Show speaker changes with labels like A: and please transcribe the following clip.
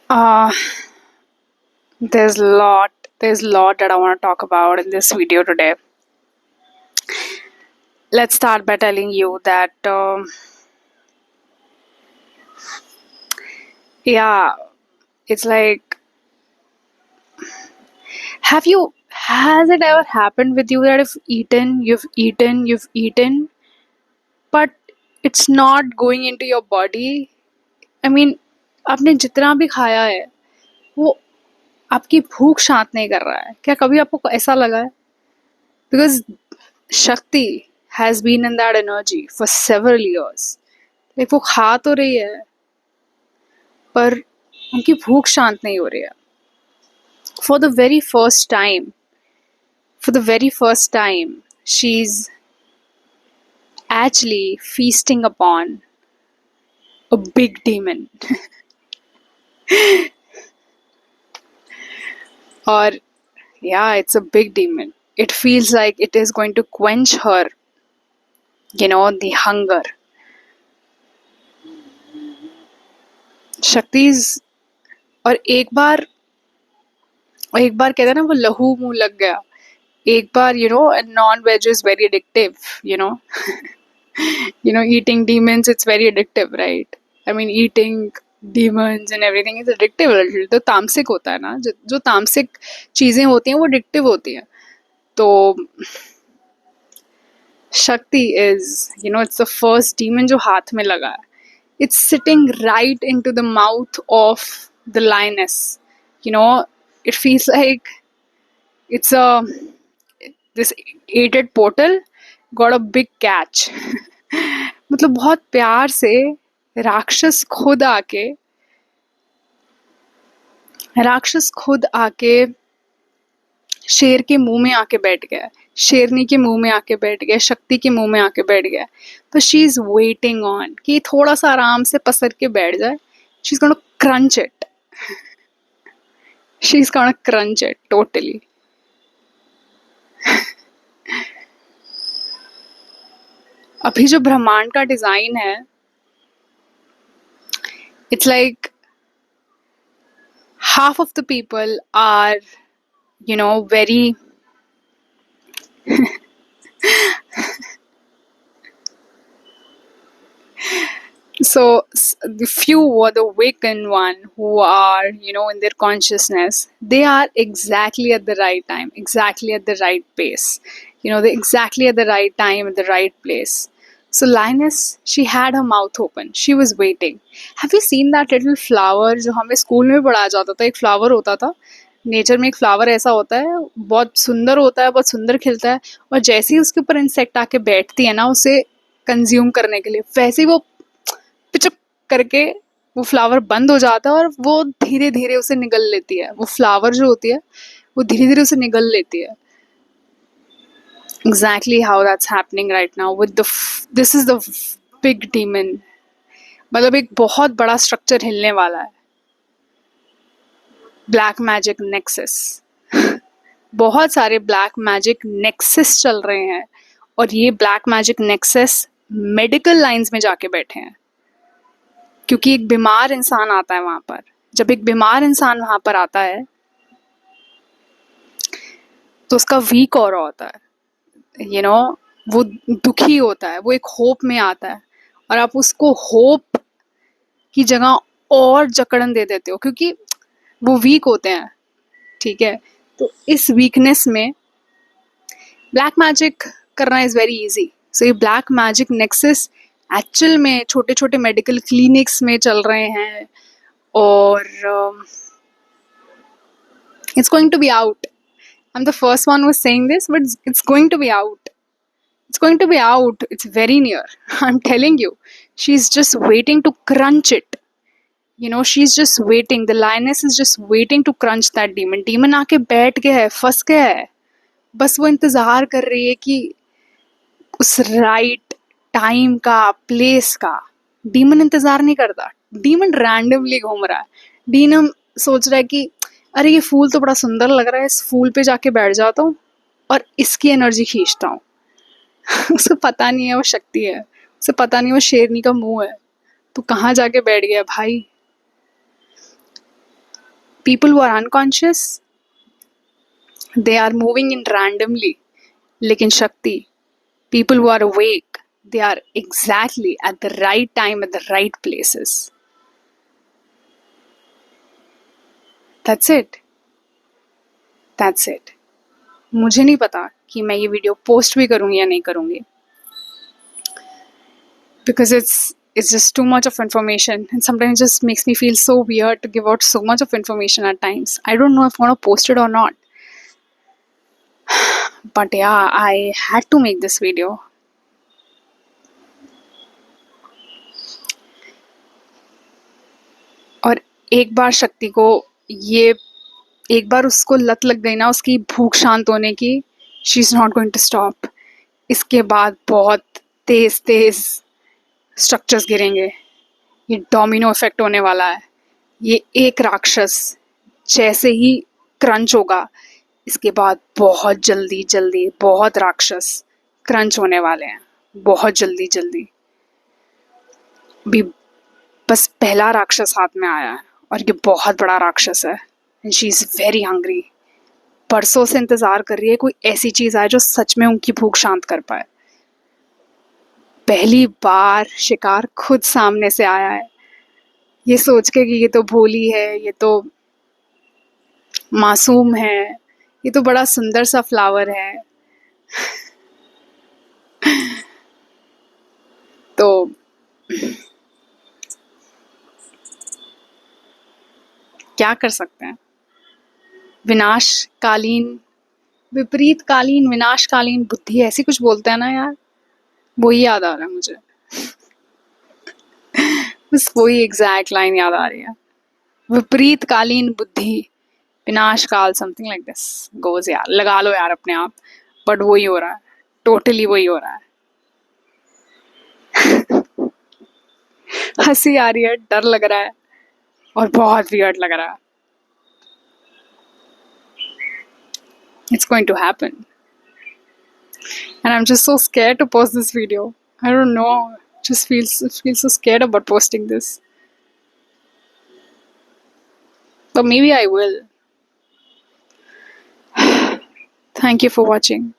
A: Uh, there's a lot that I want to talk about in this video today. Let's start by telling you that yeah, it's like, has it ever happened with you that you've eaten, but it's not going into your body? I mean, आपने जितना भी खाया है वो आपकी भूख शांत नहीं कर रहा है। क्या कभी आपको ऐसा लगा है? Because Shakti has been in that energy for several years. Like वो खा तो रही है पर उनकी भूख शांत नहीं हो रही है। For the very first time, she's actually feasting upon a big demon. Or yeah, it's a big demon. It feels like it is going to quench her, the hunger. Shakti's और एक बार कहते हैं ना वो लहू मुंह लग गया। एक बार non-veg is very addictive, eating demons, it's very addictive, right? I mean, eating demons and everything is addictive a little. तो तामसिक होता है ना, जो तामसिक चीजें होती हैं वो addictive होती हैं। तो शक्ति is, it's the first demon जो हाथ में लगा है. It's sitting right into the mouth of the lioness. It feels like it's this 8-8 portal got a big catch. मतलब बहुत प्यार से राक्षस खुद आके शेर के मुंह में आके बैठ गया, शेरनी के मुंह में आके बैठ गया, शक्ति के मुंह में आके बैठ गया। तो शी इज वेटिंग ऑन कि थोड़ा सा आराम से पसर के बैठ जाए। She is gonna crunch it, she is gonna crunch it totally. अभी जो ब्रह्मांड का डिजाइन है, it's like half of the people are very so the few or the awakened one who are in their consciousness, they are exactly at the right time, exactly at the right pace, they exactly at the right time at the right place. So Linus, she had her mouth open, she was waiting. Have you seen that little flower जो हमें school में पढ़ाया जाता था? एक flower होता था nature में, एक फ्लावर ऐसा होता है, बहुत सुंदर होता है, बहुत सुंदर खिलता है, और जैसे ही उसके ऊपर इंसेक्ट आके बैठती है ना उसे कंज्यूम करने के लिए, वैसे ही वो पिचक करके वो फ्लावर बंद हो जाता है और वो धीरे धीरे उसे निगल लेती है। वो फ्लावर जो होती है वो धीरे धीरे उसे निगल लेती है। Exactly how that's happening right now with this is the big demon. मतलब एक बहुत बड़ा स्ट्रक्चर हिलने वाला है, ब्लैक मैजिक नेक्सस। बहुत सारे ब्लैक मैजिक नेक्सस चल रहे हैं और ये black magic nexus medical lines में जाके बैठे हैं, क्योंकि एक बीमार इंसान आता है वहां पर। जब एक बीमार इंसान वहां पर आता है तो उसका वीक ऑरा होता है, वो दुखी होता है, वो एक होप में आता है, और आप उसको होप की जगह और जकड़न दे देते हो क्योंकि वो वीक होते हैं, ठीक है? तो इस वीकनेस में ब्लैक मैजिक करना इज वेरी इजी। सो ये ब्लैक मैजिक नेक्सस एक्चुअल में छोटे छोटे मेडिकल क्लिनिक्स में चल रहे हैं और it's going to be out. I'm the first one who's saying this, but it's going to be out. It's going to be out. It's very near. I'm telling you. She's just waiting to crunch it. She's just waiting. The lioness is just waiting to crunch that demon. Demon आके बैठ गया है, फंस गया है। बस वो इंतजार कर रही है कि उस राइट टाइम का, प्लेस का। डीमन इंतजार नहीं करता, डीमन रैंडमली घूम रहा है। डीमन सोच रहा है कि अरे ये फूल तो बड़ा सुंदर लग रहा है, इस फूल पे जाके बैठ जाता हूँ और इसकी एनर्जी खींचता हूँ। उसे पता नहीं है वो शक्ति है, उसे पता नहीं वो शेरनी का मुंह है। तो कहाँ जाके बैठ गया भाई? People who are unconscious, they are moving in randomly. लेकिन शक्ति, people who are awake, they are exactly at the right time at the right places. That's it. That's it. मुझे नहीं पता कि मैं ये वीडियो पोस्ट भी करूँगी या नहीं करूँगी, because it's just too much of information, and sometimes it just makes me feel so weird to give out so much of information at times. I don't know if I'm gonna post it or not. But yeah, I had to make this video. और एक बार शक्ति को ये, एक बार उसको लत लग गई ना उसकी भूख शांत होने की, she is not going to stop. इसके बाद बहुत तेज तेज स्ट्रक्चर्स गिरेंगे. ये डोमिनो इफेक्ट होने वाला है. ये एक राक्षस जैसे ही क्रंच होगा, इसके बाद बहुत जल्दी जल्दी बहुत राक्षस क्रंच होने वाले हैं, बहुत जल्दी जल्दी. भी बस पहला राक्षस हाथ में आया है और ये बहुत बड़ा राक्षस है. And she is very hungry. परसों से इंतज़ार कर रही है कोई ऐसी चीज़ आए जो सच में उनकी भूख शांत कर पाए. पहली बार शिकार खुद सामने से आया है, ये सोच के कि ये तो भोली है, ये तो मासूम है, ये तो बड़ा सुंदर सा फ्लावर है. तो क्या कर सकते हैं. विनाशकालीन, विपरीतकालीन विनाशकालीन बुद्धि, ऐसी कुछ बोलते हैं ना यार, वही याद आ रहा है मुझे. बस वही एग्जैक्ट लाइन याद आ रही है. विपरीतकालीन बुद्धि, विनाशकाल, समथिंग लाइक दिस गोज. यार लगा लो यार अपने आप. बट वही हो रहा है, टोटली वही हो रहा है. हंसी आ रही है, डर लग रहा है और बहुत वियर्ड लग रहा है. It's going to happen. And I'm just so scared to post this video. I don't know. Just feels so scared about posting this. But maybe I will. Thank you for watching.